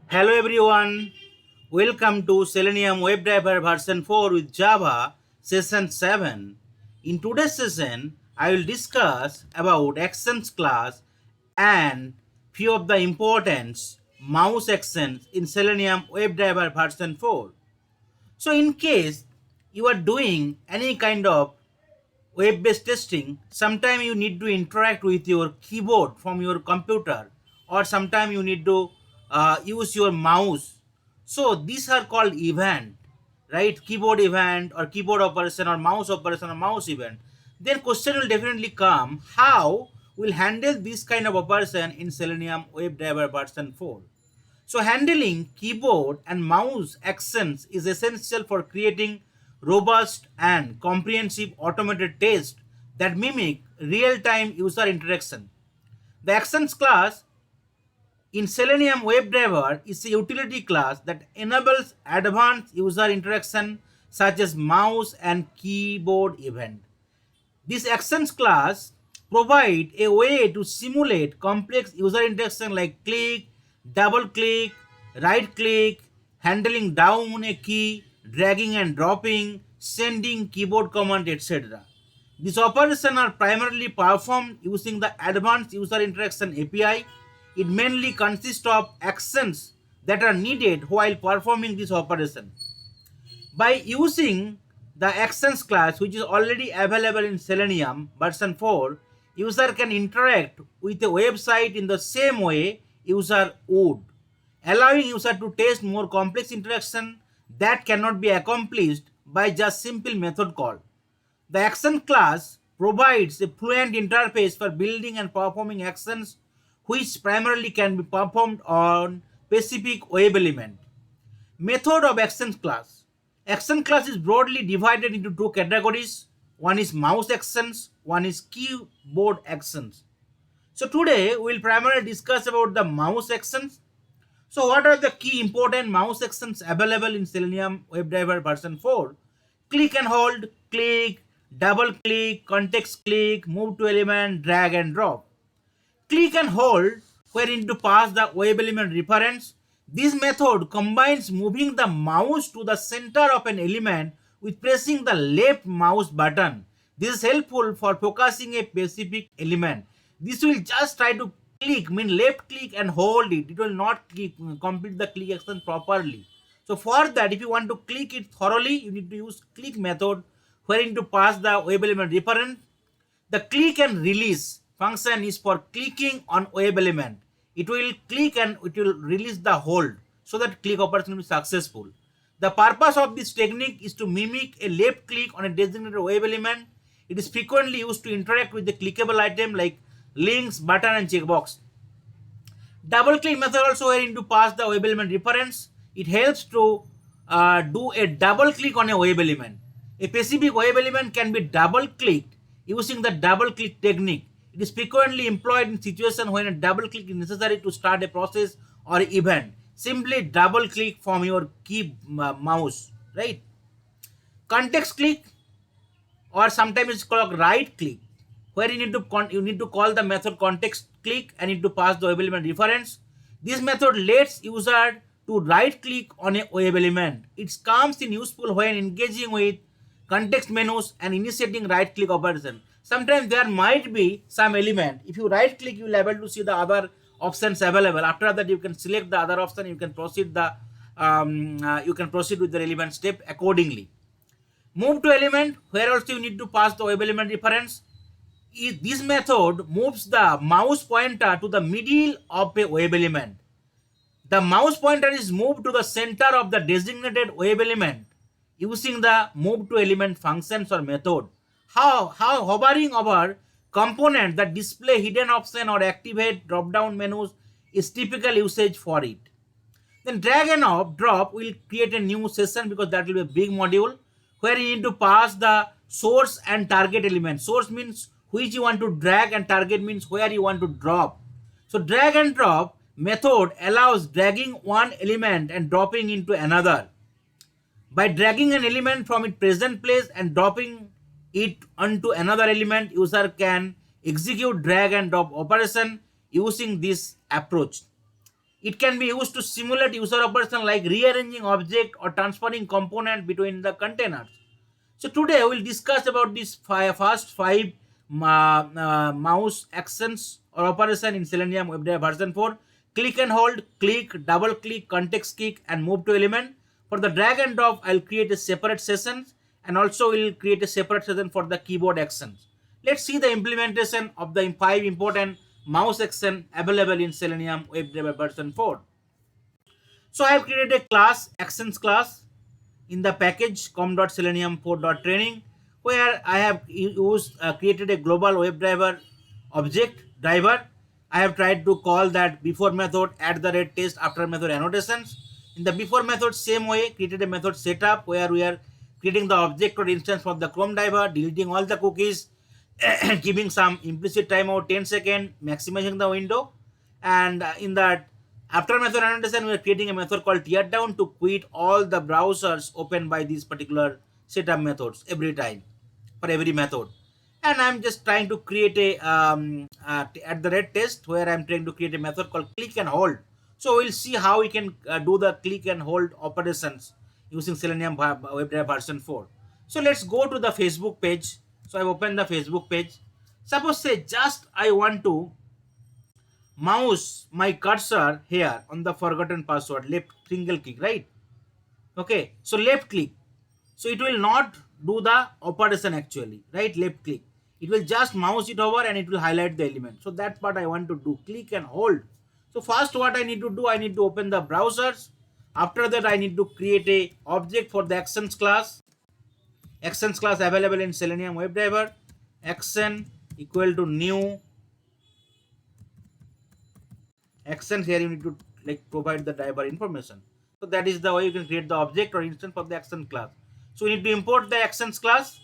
Hello everyone, welcome to Selenium WebDriver version 4 with Java session 7. In today's session, I will discuss about actions class and few of the important mouse actions in Selenium WebDriver version 4. So in case you are doing any kind of web-based testing, sometimes you need to interact with your keyboard from your computer, or sometimes you need to use your mouse. So these are called event, right? Keyboard event or keyboard operation or mouse event. Then question will definitely come, how we'll handle this kind of operation in Selenium WebDriver version 4. So handling keyboard and mouse actions is essential for creating robust and comprehensive automated tests that mimic real-time user interaction. The actions class in Selenium WebDriver is a utility class that enables advanced user interaction such as mouse and keyboard event. This actions class provide a way to simulate complex user interaction like click, double click, right click, handling down a key, dragging and dropping, sending keyboard command, etc. These operations are primarily performed using the Advanced User Interaction API. It mainly consists of actions that are needed while performing this operation. By using the actions class, which is already available in Selenium version 4, user can interact with a website in the same way user would, allowing user to test more complex interaction that cannot be accomplished by just simple method call. The action class provides a fluent interface for building and performing actions which primarily can be performed on specific web element. Method of action class. Action class is broadly divided into two categories. One is mouse actions, one is keyboard actions. So today we will primarily discuss about the mouse actions. So what are the key important mouse actions available in Selenium WebDriver version 4? Click and hold, click, double click, context click, move to element, drag and drop. Click and hold wherein to pass the web element reference. This method combines moving the mouse to the center of an element with pressing the left mouse button. This is helpful for focusing a specific element. This will just try to click, mean left click and hold it. It will not complete the click action properly. So for that, if you want to click it thoroughly, you need to use click method wherein to pass the web element reference. The click and release function is for clicking on web element. It will click and it will release the hold so that click operation will be successful. The purpose of this technique is to mimic a left click on a designated web element. It is frequently used to interact with the clickable item like links, button and checkbox. Double click method also wherein to pass the web element reference. It helps to do a double click on a web element. A specific web element can be double clicked using the double click technique. It is frequently employed in situations when a double click is necessary to start a process or event. Simply double click from your key mouse, right? Context click, or sometimes it's called right click, where you need to call the method context click and need to pass the web element reference. This method lets user to right click on a web element. It comes in useful when engaging with context menus and initiating right click operation. Sometimes there might be some element. If you right click, you will be able to see the other options available. After that, you can select the other option. You can proceed with the relevant step accordingly. Move to element, where also you need to pass the web element reference. This method moves the mouse pointer to the middle of a web element. The mouse pointer is moved to the center of the designated web element using the move to element functions or method. How hovering over component that display hidden option or activate drop down menus is typical usage for it. Then drag and drop will create a new session because that will be a big module where you need to pass the source and target element. Source means which you want to drag and target means where you want to drop. So drag and drop method allows dragging one element and dropping into another. By dragging an element from its present place and dropping it onto another element, user can execute drag and drop operation using this approach. It can be used to simulate user operation like rearranging object or transferring component between the containers. So today we will discuss about these first five mouse actions or operation in Selenium WebDriver version 4. Click and hold, click, double click, context click, and move to element. For the drag and drop, I'll create a separate session, and also we'll create a separate session for the keyboard actions. Let's see the implementation of the five important mouse action available in Selenium WebDriver version 4. So I have created a class, actions class, in the package com.selenium4.training, where I have created a global WebDriver object driver. I have tried to call that before method @test after method annotations. In the before method, same way, created a method setup where we are creating the object or instance for the Chrome driver, deleting all the cookies, giving some implicit timeout 10 seconds, maximizing the window, and in that after method annotation, we are creating a method called teardown to quit all the browsers opened by these particular setup methods every time for every method. And I'm just trying to create a test where I'm trying to create a method called click and hold. So we'll see how we can do the click and hold operations using Selenium WebDriver version 4. So let's go to the Facebook page. So I've opened the Facebook page. Suppose say just I want to mouse my cursor here on the forgotten password, left single click, right? Okay, so left click, so it will not do the operation actually, right? Left click, it will just mouse it over and it will highlight the element. So that's what I want to do, click and hold. So first what I need to do, I need to open the browsers. After that I need to create a object for the actions class available in Selenium WebDriver. Action equal to new actions. Here you need to like provide the driver information. So that is the way you can create the object or instance of the action class. So we need to import the actions class.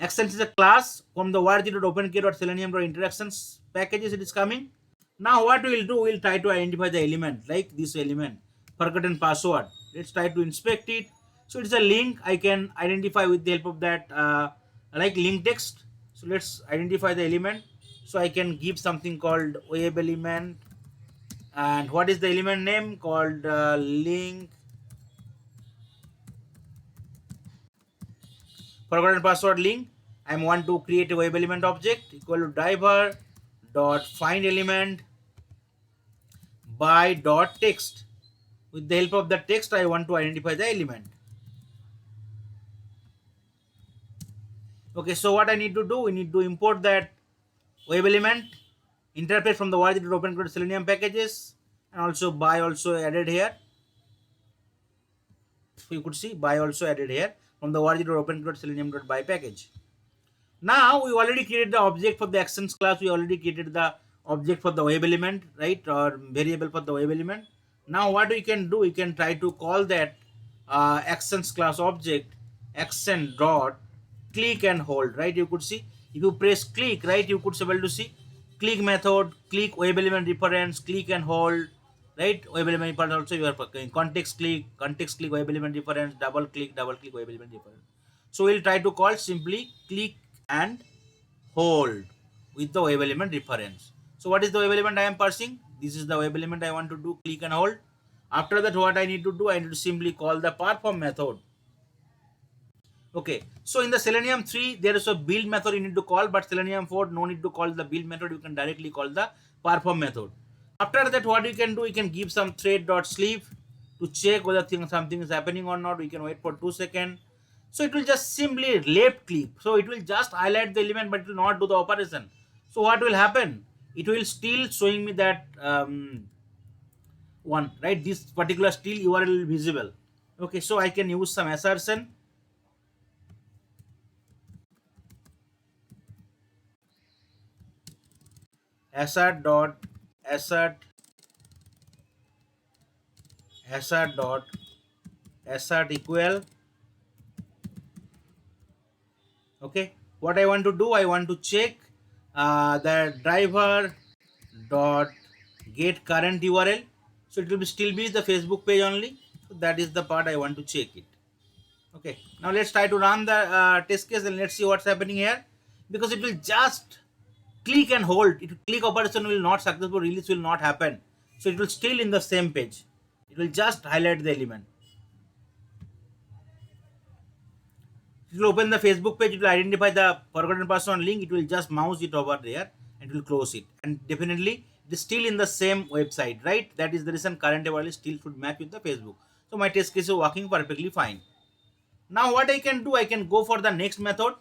Actions is a class from the org.openkey.selenium.interactions packages. It is coming. Now what we will do, we will try to identify the element, like this element, forgotten password. Let's try to inspect it. So it's a link I can identify with the help of that like link text. So let's identify the element. So I can give something called web element. And what is the element name? Called link forgotten password link. I want to create a web element object equal to driver dot find element by dot text. With the help of the text, I want to identify the element. Okay, so what I need to do, we need to import that web element interface from the org.openkey Selenium packages, and also by also added here. So you could see by also added here from the org.openkey Selenium.by package. Now we already created the object for the actions class. We already created the object for the web element, right, or variable for the web element. Now what we can do, we can try to call that actions class object action dot click and hold, right? You could see if you press click, right, you could be able to see click method, click web element reference, click and hold, right? Web element reference also you are context click web element reference, double click web element reference. So we'll try to call simply click and hold with the web element reference. So what is the web element I am parsing? This is the web element I want to do click and hold. After that, what I need to do, I need to simply call the perform method. Okay, so in the Selenium 3, there is a build method you need to call, but Selenium 4, no need to call the build method. You can directly call the perform method. After that, what you can do, you can give some thread.sleep to check whether something is happening or not. We can wait for 2 seconds. So it will just simply left click. So it will just highlight the element, but it will not do the operation. So what will happen? It will still showing me that one, right? This particular still URL visible. Okay, so I can use some assertion. Assert dot assert dot assert equal. Okay, what I want to do, I want to check the driver dot get current URL. So it will still be the Facebook page only. So that is the part I want to check it. Okay, now let's try to run the test case and let's see what's happening here, because it will just click and hold. It click operation will not successful, release will not happen. So it will still in the same page. It will just highlight the element. It will open the Facebook page, it will identify the forgotten password link, it will just mouse it over there and it will close it. And definitely it is still in the same website, right? That is the reason current URL still should match with the Facebook. So my test case is working perfectly fine. Now what I can do, I can go for the next method.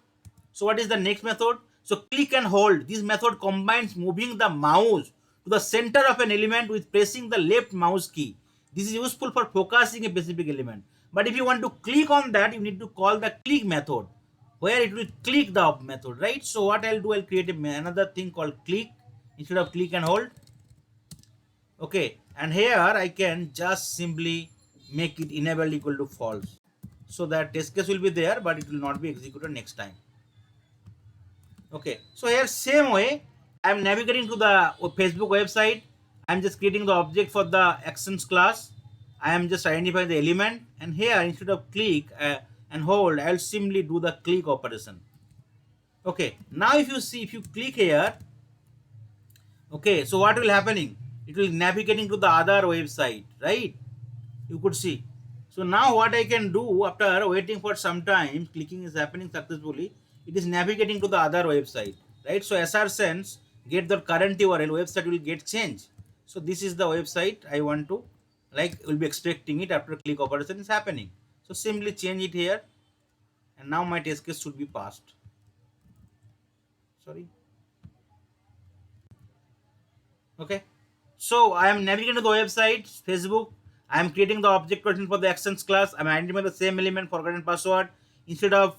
So what is the next method? So click and hold. This method combines moving the mouse to the center of an element with pressing the left mouse key. This is useful for focusing a specific element. But if you want to click on that, you need to call the click method, where it will click the method, right? So what I'll do, I'll create another thing called click instead of click and hold. Okay, and here I can just simply make it enabled equal to false, so that test case will be there but it will not be executed next time. Okay, so here same way I'm navigating to the Facebook website. I'm just creating the object for the actions class. I am just identifying the element, and here instead of click and hold, I'll simply do the click operation. Okay, now if you see, if you click here, okay, so what will happening, it will navigating to the other website, right? You could see. So now what I can do, after waiting for some time, clicking is happening successfully, it is navigating to the other website, right? So assertions get the current URL, website will get changed. So this is the website I want to, like, will be expecting it after click operation is happening. So simply change it here, and now my test case should be passed. Sorry. Okay, so I am navigating to the website Facebook. I am creating the object version for the actions class. I am identifying the same element, forgotten password. Instead of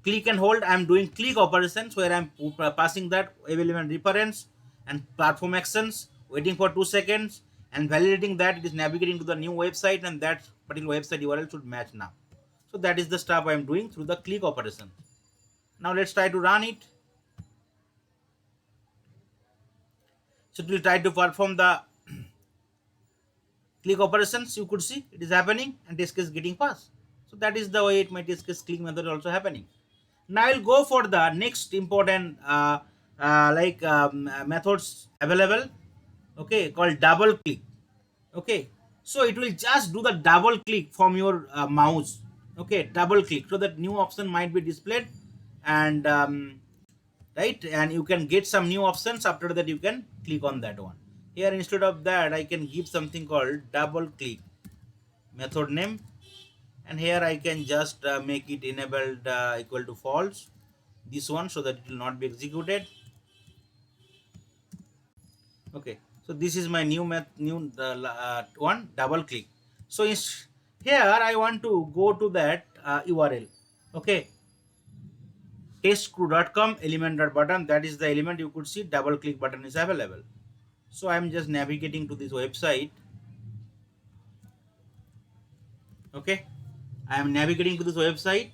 click and hold, I am doing click operations, where I am passing that element reference and platform actions, waiting for 2 seconds and validating that it is navigating to the new website, and that particular website URL should match now. So that is the stuff I am doing through the click operation. Now let's try to run it. So it will try to perform the click operations. You could see it is happening and test case getting passed. So that is the way my test case click method also happening. Now I'll go for the next important methods available. Okay, called double click. Okay, so it will just do the double click from your mouse. Okay, double click, so that new option might be displayed, and right, and you can get some new options. After that you can click on that one. Here instead of that, I can give something called double click method name, and here I can just make it enabled equal to false, this one, so that it will not be executed. Okay, so this is my new one, double click. So here I want to go to that URL. Okay, testcrew.com element.button, that is the element. You could see double click button is available. So I'm just navigating to this website. Okay, I am navigating to this website.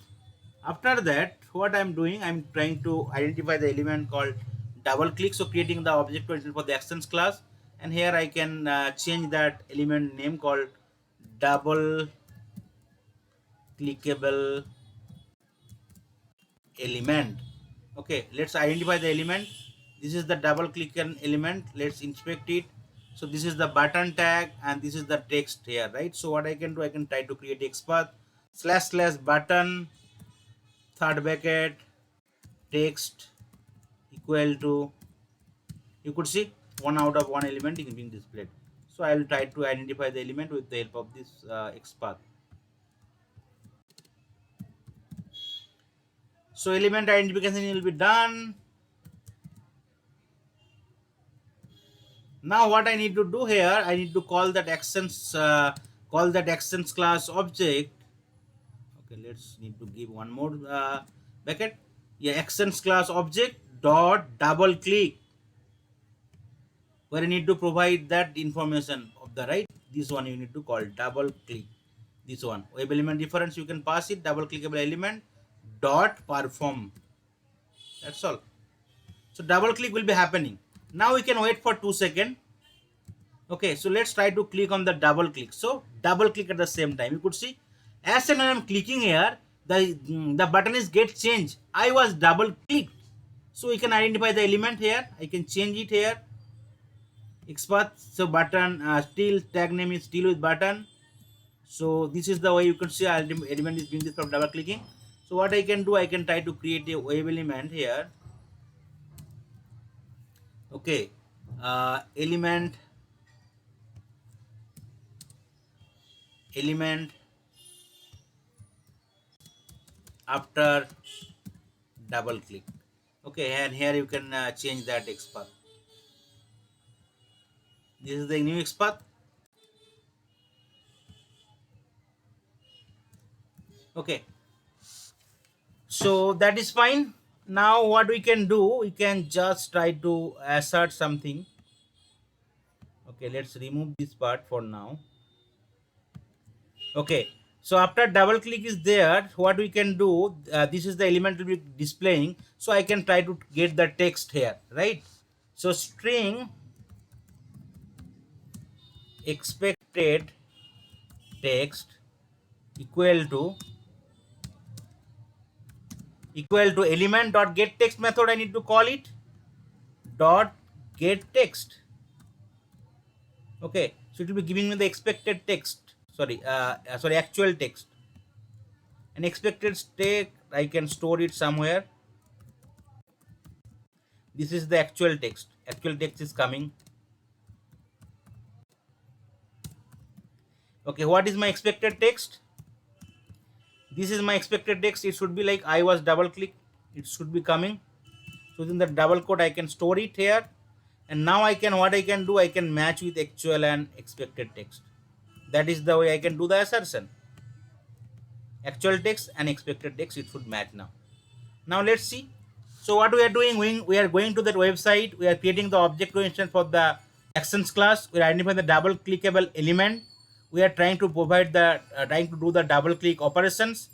After that, what I'm doing, I'm trying to identify the element called double click. So creating the object for the actions class, and here I can change that element name called double clickable element. Okay, let's identify the element. This is the double click element. Let's inspect it. So this is the button tag, and this is the text here, right? So what I can do, I can try to create XPath / button, third bracket, text equal to, you could see 1 out of 1 element is being displayed. So I will try to identify the element with the help of this XPath. So element identification will be done. Now what I need to do here, I need to call that actions class object. Okay, let's need to give one more bracket. Yeah, actions class object dot double click, where you need to provide that information of the right. This one you need to call double click. This one web element reference, you can pass it double clickable element dot perform. That's all. So double click will be happening. Now we can wait for 2 seconds. Okay, so let's try to click on the double click. So double click at the same time. You could see as soon as I'm clicking here, the button is get changed. I was double clicked. So we can identify the element here. I can change it here. XPath. So button still tag name is still with button. So this is the way you can see element is doing this from double clicking. So what I can do, I can try to create a web element here. Okay, element after double click. Okay, and here you can change that XPath. This is the new XPath. Okay, so that is fine. Now what we can do, we can just try to assert something. Okay, let's remove this part for now. Okay, so after double click is there, what we can do, this is the element will be displaying, so I can try to get the text here, right? So string expected text equal to element dot get text method, I need to call it dot get text. Okay, so it will be giving me the expected text, sorry, actual text. And expected state, I can store it somewhere. This is the actual text. Actual text is coming. Okay, what is my expected text? This is my expected text. It should be like I was double click. It should be coming. So within the double quote, I can store it here. And now I can, what I can do, I can match with actual and expected text. That is the way I can do the assertion. Actual text and expected text, it should match now. Now let's see. So what we are doing, we are going to that website. We are creating the object instance for the actions class. We are identifying the double clickable element. We are trying to provide the trying to do the double click operations.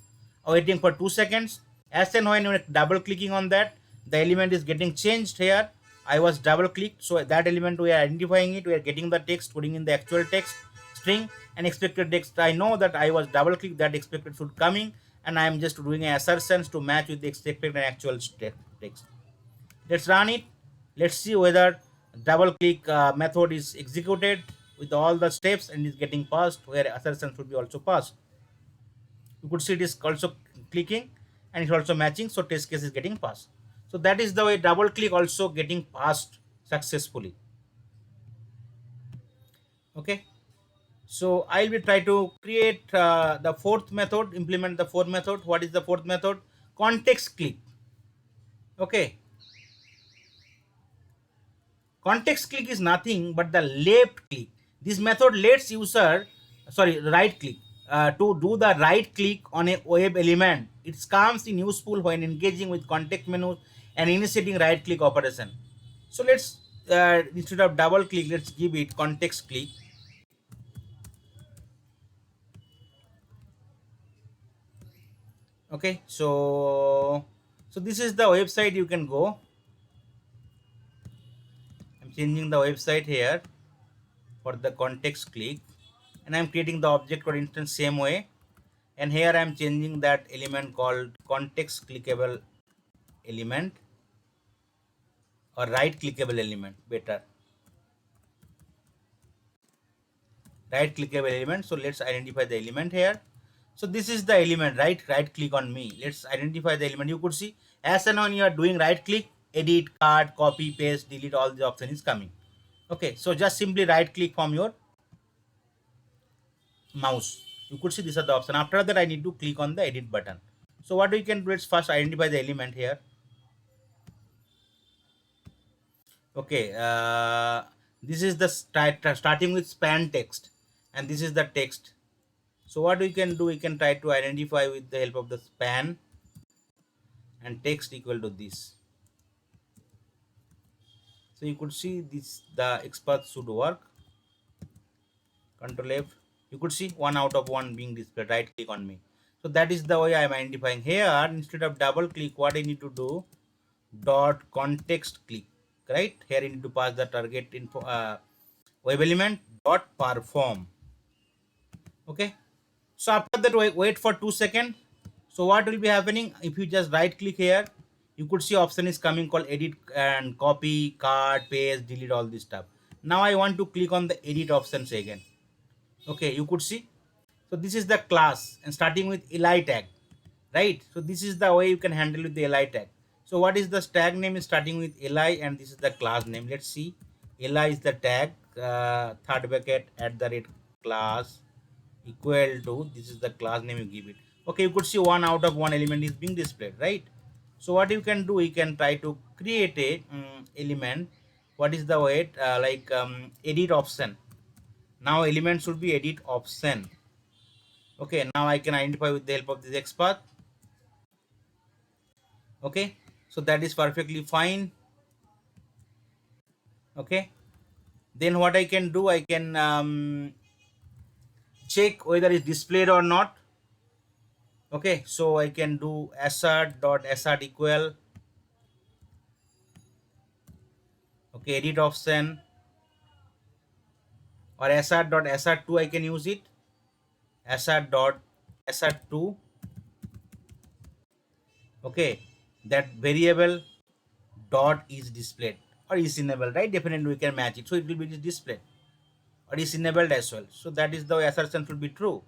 Waiting for 2 seconds. As and when you are double clicking on that, the element is getting changed here. I was double clicked, so that element we are identifying it. We are getting the text, putting in the actual text string and expected text. I know that I was double clicked, that expected should coming, and I am just doing assertions to match with the expected and actual text. Let's run it. Let's see whether double click method is executed with all the steps and is getting passed, where assertion should be also passed. You could see it is also clicking and it's also matching, so test case is getting passed. So that is the way double click also getting passed successfully. Okay, so I will try to create the fourth method, implement the fourth method. What is the fourth method? Context click. Okay, context click is nothing but the left click. This method lets user, sorry, right click, to do the right click on a web element. It comes in useful when engaging with context menus and initiating right click operation. So let's instead of double click, let's give it context click. Okay, so this is the website you can go. I'm changing the website here for the context click, and I'm creating the object or instance same way. And here I'm changing that element called context clickable element, or right clickable element, better, right clickable element. So let's identify the element here. So this is the element, right click on me. Let's identify the element. You could see as and when you are doing right click, edit, card, copy, paste, delete, all the option is coming. Okay, so just simply right click from your mouse. You could see these are the option. After that, I need to click on the edit button. So what we can do, let's first identify the element here. Okay, this is the starting with span text, and this is the text. So what we can do, we can try to identify with the help of the span and text equal to this. So you could see this, the XPath should work. Control F. You could see 1 out of 1 being displayed. Right click on me. So that is the way I am identifying here. Instead of double click, what I need to do, dot context click. Right here, you need to pass the target info web element dot perform. Okay, so after that, wait for 2 seconds. So what will be happening if you just right click here? You could see option is coming called edit and copy, card, paste, delete, all this stuff. Now I want to click on the edit options again. Okay, you could see. So this is the class and starting with li tag, right? So this is the way you can handle with the li tag. So what is the tag name is starting with li, and this is the class name. Let's see. Li is the tag, third bracket at the rate class equal to, this is the class name you give it. Okay, you could see one out of one element is being displayed, right? So what you can do, you can try to create a element. What is the way, edit option. Now element should be edit option. Okay, now I can identify with the help of this XPath. Okay, so that is perfectly fine. Okay, then what I can do, I can check whether it's displayed or not. Okay, so I can do assert equal, okay, edit option, or assert2, I can use it. Assert2, okay, that variable dot is displayed or is enabled, right? Definitely we can match it, so it will be displayed or is enabled as well. So that is the assertion should be true.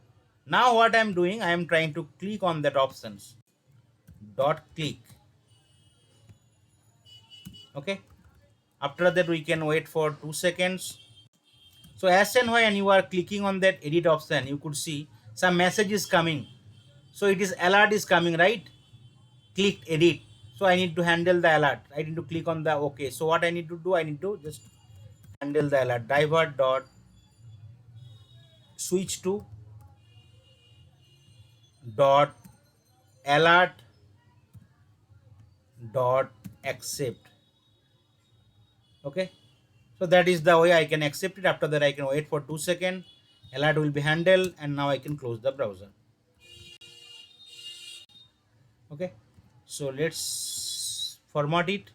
Now what I'm doing, I am trying to click on that options dot click. Okay, after that we can wait for 2 seconds. So as and when you are clicking on that edit option, you could see some message is coming. So it is alert is coming, right? Click edit. So I need to handle the alert. I need to click on the okay. So what I need to do, I need to just handle the alert. Driver dot switch to dot alert dot accept. Okay, so that is the way I can accept it. After that I can wait for 2 seconds. Alert will be handled, and now I can close the browser. Okay, so let's format it.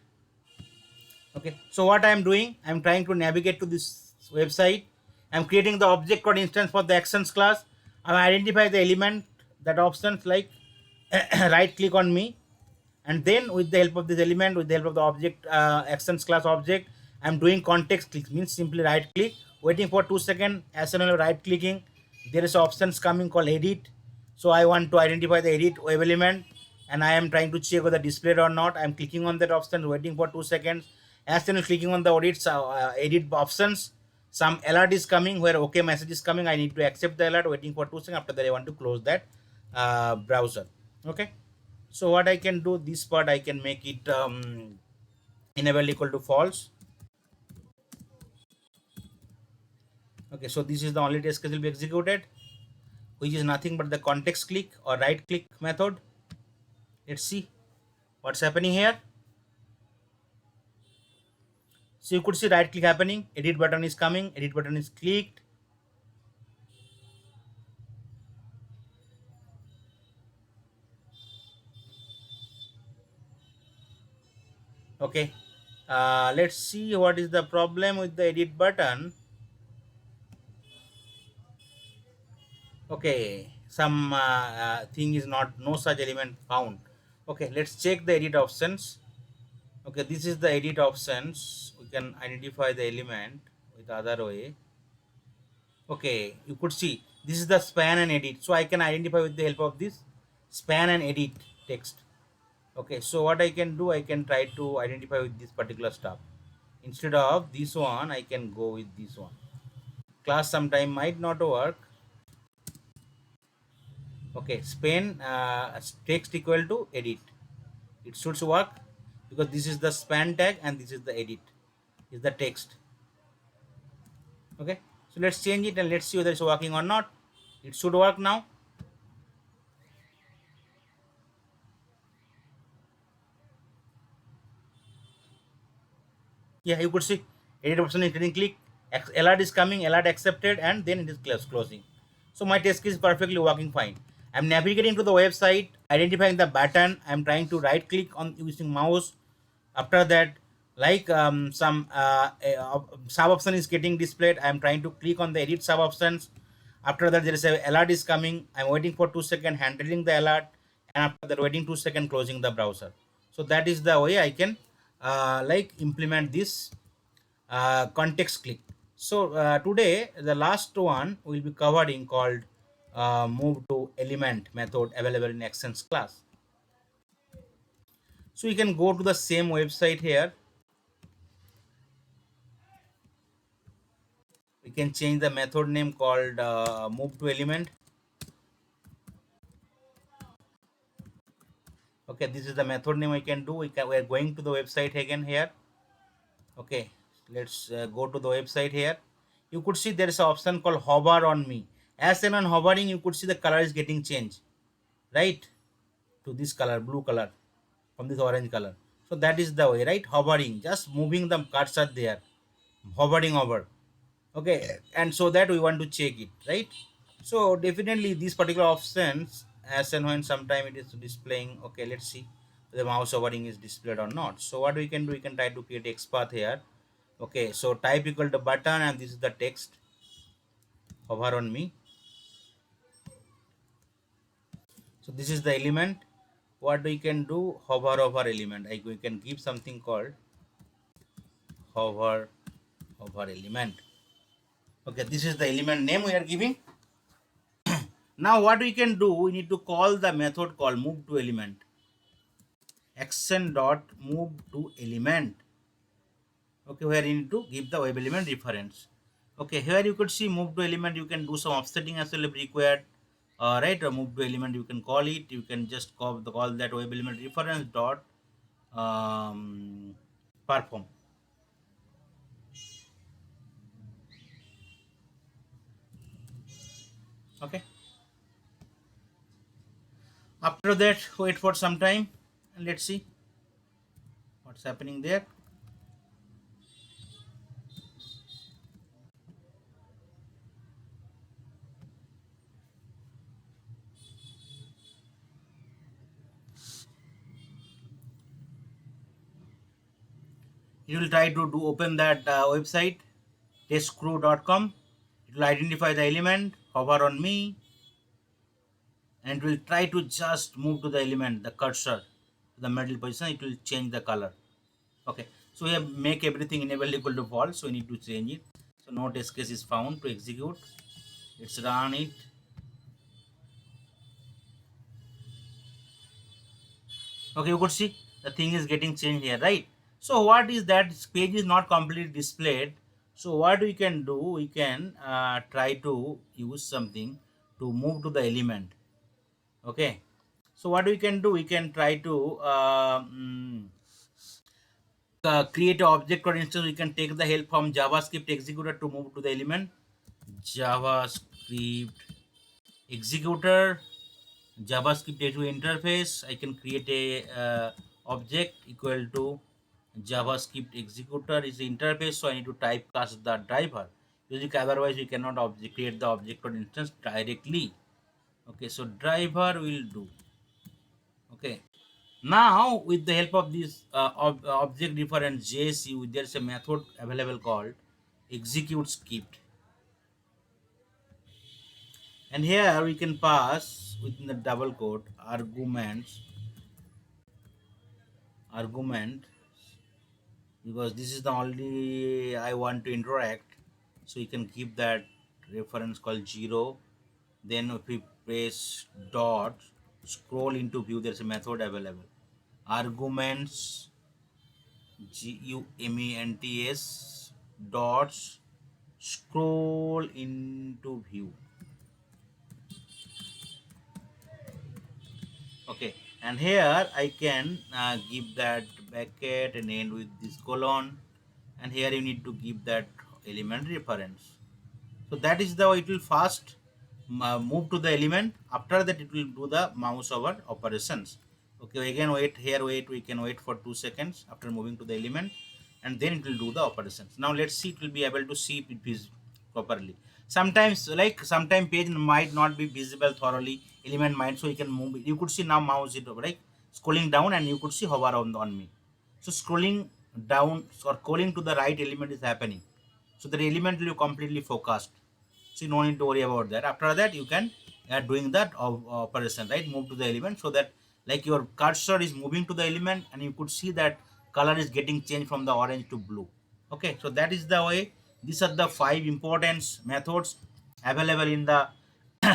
Okay, so what I am doing, I am trying to navigate to this website. I am creating the object code instance for the actions class. I identify the element, that options like right click on me, and then with the help of this element, with the help of the object actions class object, I'm doing context click, means simply right click, waiting for 2 seconds. As soon as right clicking, there is options coming called edit. So I want to identify the edit web element, and I am trying to check whether displayed or not. I'm clicking on that option, waiting for 2 seconds. As soon as clicking on the edit options, some alert is coming where okay message is coming. I need to accept the alert, waiting for 2 seconds. After that I want to close that browser. Okay, so what I can do, this part I can make it enable equal to false. Okay, so this is the only test case will be executed, which is nothing but the context click or right click method. Let's see what's happening here. So you could see right click happening, edit button is coming, edit button is clicked. Okay, let's see what is the problem with the edit button. Okay, some thing is not, no such element found. Okay, let's check the edit options. Okay, this is the edit options. We can identify the element with other way. Okay, you could see this is the span and edit. So I can identify with the help of this span and edit text. Okay, so what I can do, I can try to identify with this particular stuff. Instead of this one, I can go with this one. Class sometime might not work. Okay, span text equal to edit. It should work because this is the span tag and this is the edit, is the text. Okay, so let's change it and let's see whether it's working or not. It should work now. Yeah, you could see edit option is getting click, alert is coming, alert accepted, and then it is closing. So my test case is perfectly working fine. I'm navigating to the website, identifying the button. I'm trying to right click on using mouse. After that, like some sub option is getting displayed. I'm trying to click on the edit sub options. After that, there is a alert is coming. I'm waiting for 2 seconds, handling the alert, and after that, waiting 2 seconds, closing the browser. So that is the way I can like implement this context click. So today the last one we'll be covering called move to element method available in actions class. So you can go to the same website here. We can change the method name called move to element. Okay, this is the method name I can do. We are going to the website again here. Okay, let's go to the website here. You could see there is an option called hover on me. As and on hovering, you could see the color is getting changed, right, to this color, blue color, from this orange color. So that is the way, right? Hovering, just moving the cursor there, hovering over. Okay, and so that we want to check it, right? So definitely these particular options, as and when sometime it is displaying. Okay, let's see the mouse hovering is displayed or not. So what we can do, we can try to create XPath here. Okay, so type equal to button, and this is the text, hover on me. So this is the element. What we can do, hover over element. Like we can give something called hover over element. Okay, this is the element name we are giving. Now what we can do, we need to call the method called move to element. Action dot move to element. Okay, where you need to give the web element reference. Okay, here you could see move to element. You can do some offsetting as well if required. Right, or move to element, you can call it. You can just call that web element reference dot perform. Okay, after that wait for some time and let's see what's happening there. You will try to do open that website testcrew.com. It will identify the element, hover on me, and it will try to just move to the element, the cursor to the middle position. It will change the color. Okay, so we have make everything enable equal to false, so we need to change it. So no test case is found to execute. Let's run it. Okay, you could see the thing is getting changed here, right? So what is that, this page is not completely displayed. So what we can do, we can try to use something to move to the element. Okay, so what we can do, we can try to create an object, for instance. We can take the help from JavaScript executor to move to the element. JavaScript executor, JavaScript interface. I can create a object equal to JavaScript executor is the interface, so I need to typecast the driver. Because otherwise we cannot create the object or instance directly. Okay, so driver will do. Okay, now with the help of this object reference JSU, there's a method available called execute script, and here we can pass within the double quote argument, because this is the only I want to interact. So you can keep that reference called 0. Then if we press dot, scroll into view, there's a method available. Arguments, GUMENTS, dots, scroll into view. Okay, and here I can give that bracket and end with this colon, and here you need to give that element reference. So that is the way it will first move to the element. After that it will do the mouse over operations. Okay, again wait here, we can wait for 2 seconds after moving to the element, and then it will do the operations. Now let's see, it will be able to see it is properly. Sometimes, like sometimes page might not be visible thoroughly, element might, so you can move it. You could see now mouse it over, like scrolling down, and you could see hover on me. So scrolling down or calling to the right element is happening, so the element will be completely focused, so you don't need to worry about that. After that you can doing that operation, right, move to the element, so that like your cursor is moving to the element, and you could see that color is getting changed from the orange to blue. Okay, so that is the way. These are the 5 important methods available in the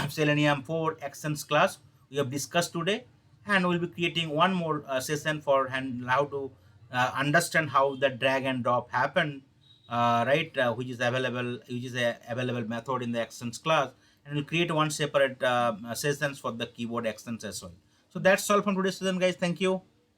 Selenium 4 actions class we have discussed today, and we'll be creating one more session for and how to understand how the drag and drop happen, right? Which is available, which is a available method in the actions class, and we'll create one separate sessions for the keyboard actions as well. So that's all from today's session, guys. Thank you.